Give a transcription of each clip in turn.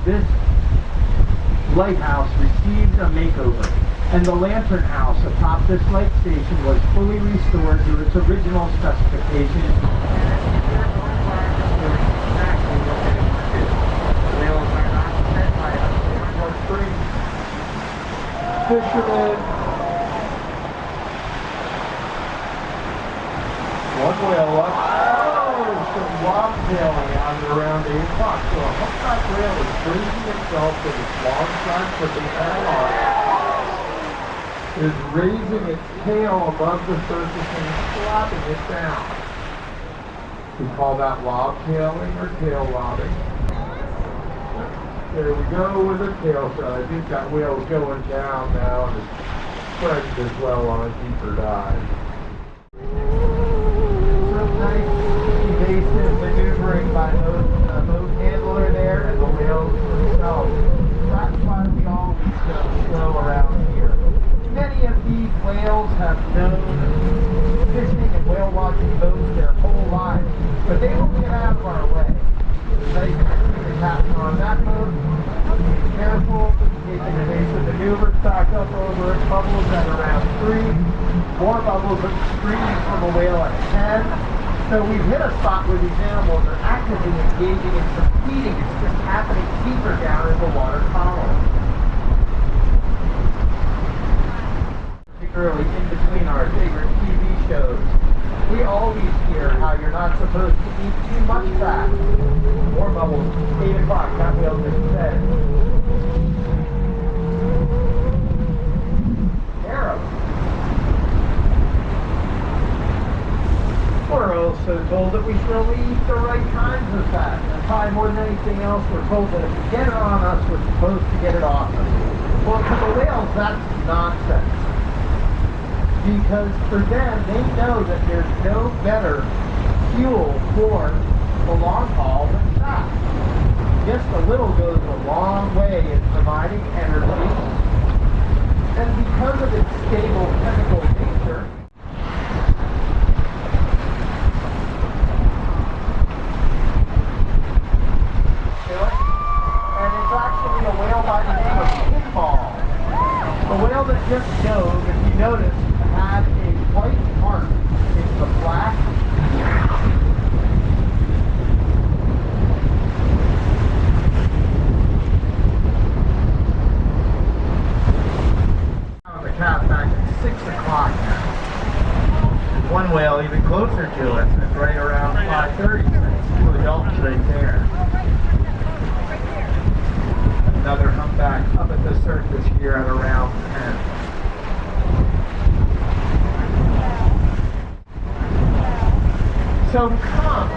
this lighthouse received a makeover, and the lantern house atop this light station was fully restored to its original specifications. Fishermen. One whale up. Oh, some lobtailing out at around 8 o'clock. So a humpback whale is raising itself with its long side flipping head is raising its tail above the surface and slapping it down. We call that lobtailing or tail lobbing. There we go with a tail shot. I think that whale's going down now and it's spreading as well on a deeper dive. Some nice evasive maneuvering by the boat handler there and the whales themselves. That's why we always go slow around here. Many of these whales have known fishing and whale watching boats their whole lives, but they won't get out of our way. Nice to see the captain on that boat. Be careful, taking evasive maneuvers back up over it. Bubbles at around 3. More bubbles screaming from a whale at 10. So we've hit a spot where these animals are actively engaging and competing. It's just happening deeper down in the water column. Particularly in between our favorite TV shows. We always hear how you're not supposed to eat too much fat. More bubbles, 8 o'clock, that whale just said. Arrow. We're also told that we should only eat the right kinds of fat. And probably more than anything else, we're told that if we get it on us, we're supposed to get it off us. Well, to the whales, that's nonsense. Because for them, they know that there's no better fuel for the long haul than fat. Just a little goes a long way in providing energy. And because of its stable chemical nature, and it's actually a whale by the name of Pinball. The whale that just dove, if you notice, had a white mark in the black the cat back at 6 o'clock now. There's one whale even closer to us. It's right around 5:30. Two adults right there. Another humpback up at the surface here at around 10. So come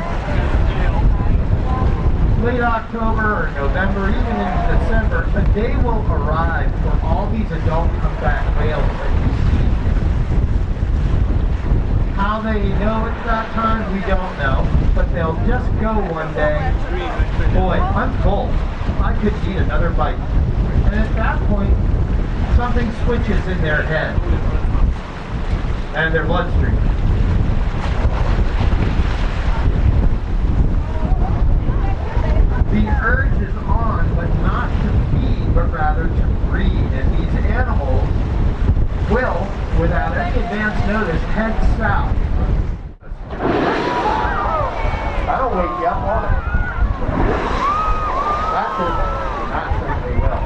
late October or November, even into December, a day will arrive for all these adult humpback whales that you see. How they know it's that time, we don't know, but they'll just go one day. Boy, I'm full. I could eat another bite. And at that point, something switches in their head and their bloodstream. The urge is on, but not to feed, but rather to breed. And these animals will, without any advance notice, head south. That'll wake you up, won't it? That's it. That certainly will.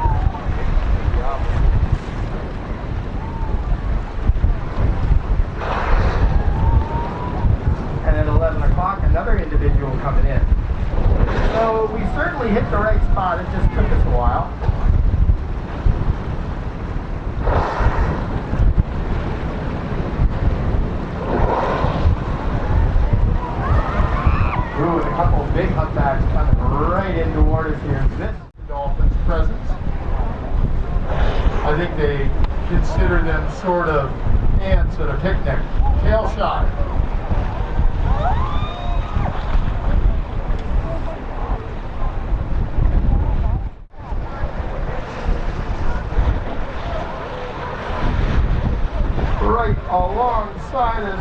And at 11 o'clock, another individual coming in. So we certainly hit the right spot. It just took us a while. Ooh, and a couple of big humpbacks coming right in toward us here. This is the dolphin's presence. I think they consider them sort of ants at a picnic. Tail shot. Right alongside us.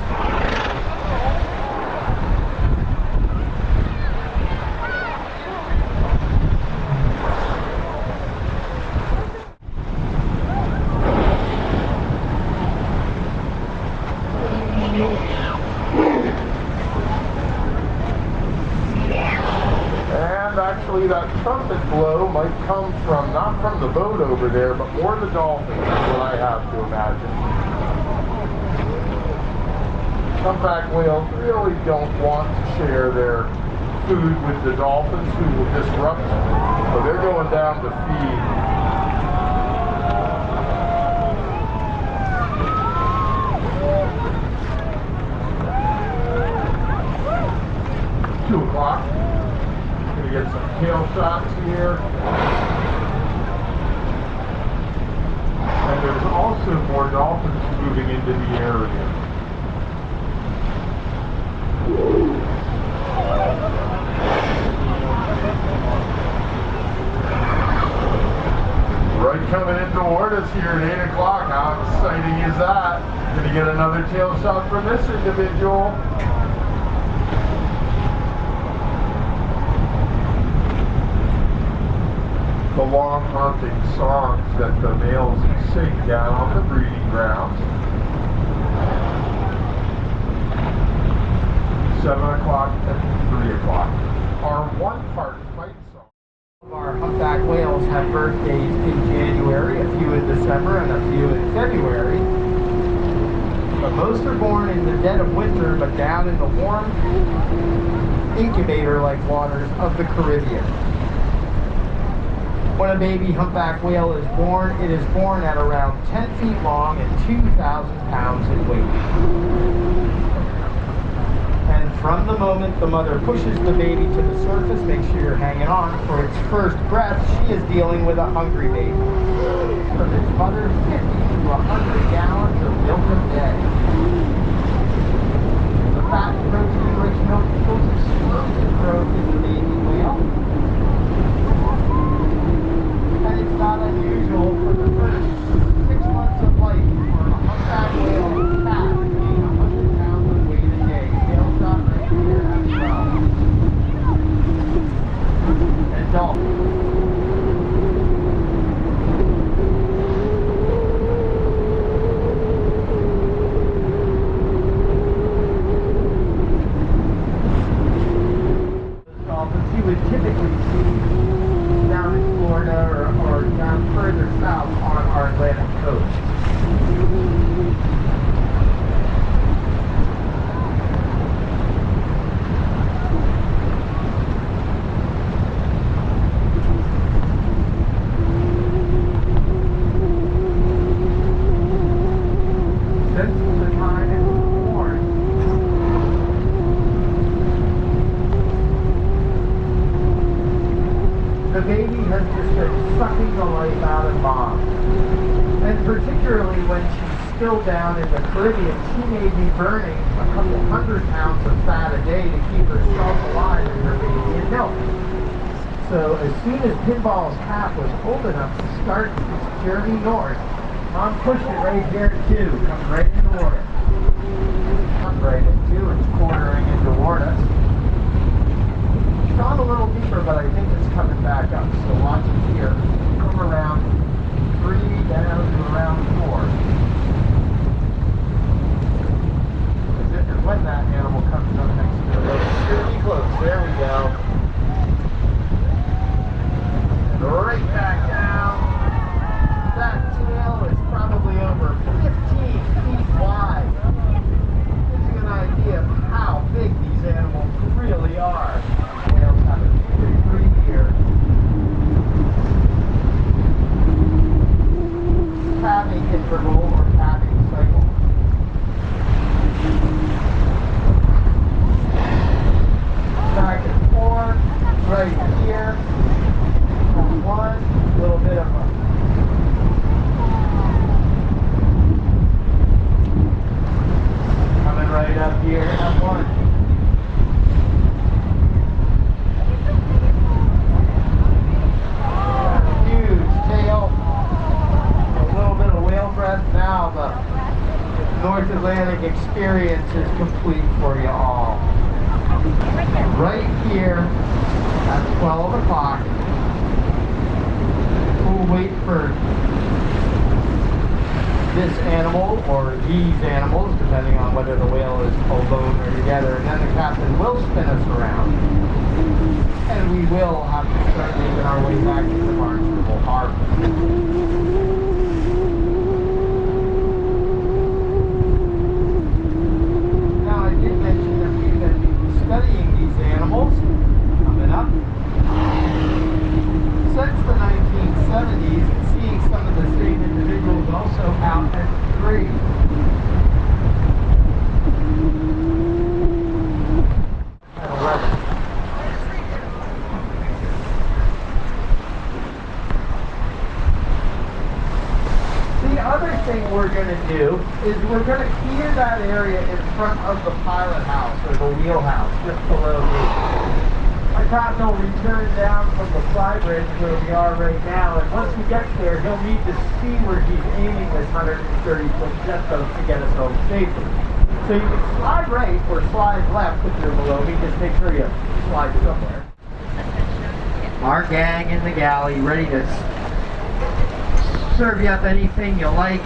trumpet blow might come from, not from the boat over there, but more the dolphins, is what I have to imagine. Humpback whales really don't want to share their food with the dolphins who will disrupt them. So they're going down to feed. 2 o'clock. Gonna get some tail shots here. And there's also more dolphins moving into the area. Right coming in toward us here at 8 o'clock. How exciting is that? Gonna get another tail shot from this individual. The long haunting songs that the males sing down on the breeding grounds. 7 o'clock and 3 o'clock. Our one-part fight song. Our humpback whales have birthdays in January, a few in December, and a few in February. But most are born in the dead of winter, but down in the warm, incubator-like waters of the Caribbean. When a baby humpback whale is born, it is born at around 10 feet long and 2,000 pounds in weight. And from the moment the mother pushes the baby to the surface, make sure you're hanging on, for its first breath, she is dealing with a hungry baby. From its mother, 50 to 100 gallons of milk a day. The fat, protein-rich milk goes explosive growth in the baby whale. And it's not unusual for the first 6 months of life for a humpback whale calf to gain 100 pounds of weight a day. Tail shot right here as well. And dolphins. Dolphins you would typically see down in Florida or down further south on our Atlantic coast. Since the time it was born, the baby has just been sucking the life out of mom. And particularly when she's still down in the Caribbean, she may be burning a couple 100 pounds of fat a day to keep herself alive and her baby in milk. So as soon as Pinball's calf was old enough to start its journey north, mom pushed it right here too, comes right in toward us. Comes right into, it's quartering in toward us. It's gone a little deeper, but I think it's coming back up. So watch it here. Come around 3 down to around 4. And when that animal comes up next to the road, it's really close. There we go. And right back down. That tail is probably over 15 feet wide. Gives you an idea of how big these animals really are. Whales have a 3-year calving interval or calving cycle. Back and forth, right here. From 1, little bit of a coming right up here at 1. Now the North Atlantic experience is complete for you all. Right here at 12 o'clock, we'll wait for this animal or these animals, depending on whether the whale is alone or together, and then the captain will spin us around, and we will have to start making our way back into Barnstable Harbor. Now, I did mention that we've been studying these animals coming up since the 1970s, and seeing some of the same individuals also out at sea. The other thing we're going to do is we're going to clear that area in front of the pilot house, or the wheelhouse, just below me. My captain will return down from the fly bridge where we are right now, and once we get there, he'll need to see where he's aiming this 130-foot jet boat to get us home safely. So you can slide right or slide left if you're below me. Just make sure you slide somewhere. Our gang in the galley, ready to serve you up anything you like,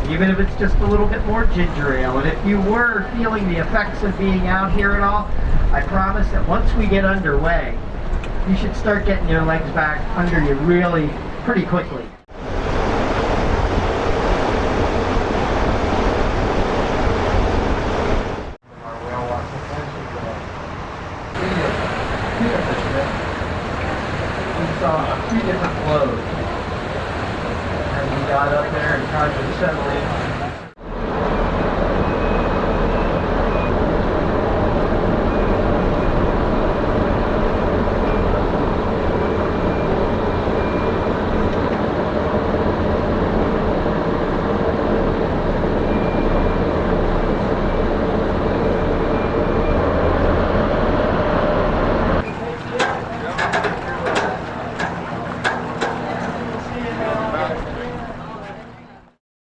even if it's just a little bit more ginger ale. And if you were feeling the effects of being out here at all, I promise that once we get underway, you should start getting your legs back under you really pretty quickly. We saw 3 different flows as we got up there and tried to settle in.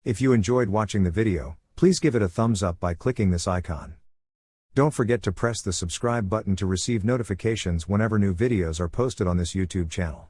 If you enjoyed watching the video, please give it a thumbs up by clicking this icon. Don't forget to press the subscribe button to receive notifications whenever new videos are posted on this YouTube channel.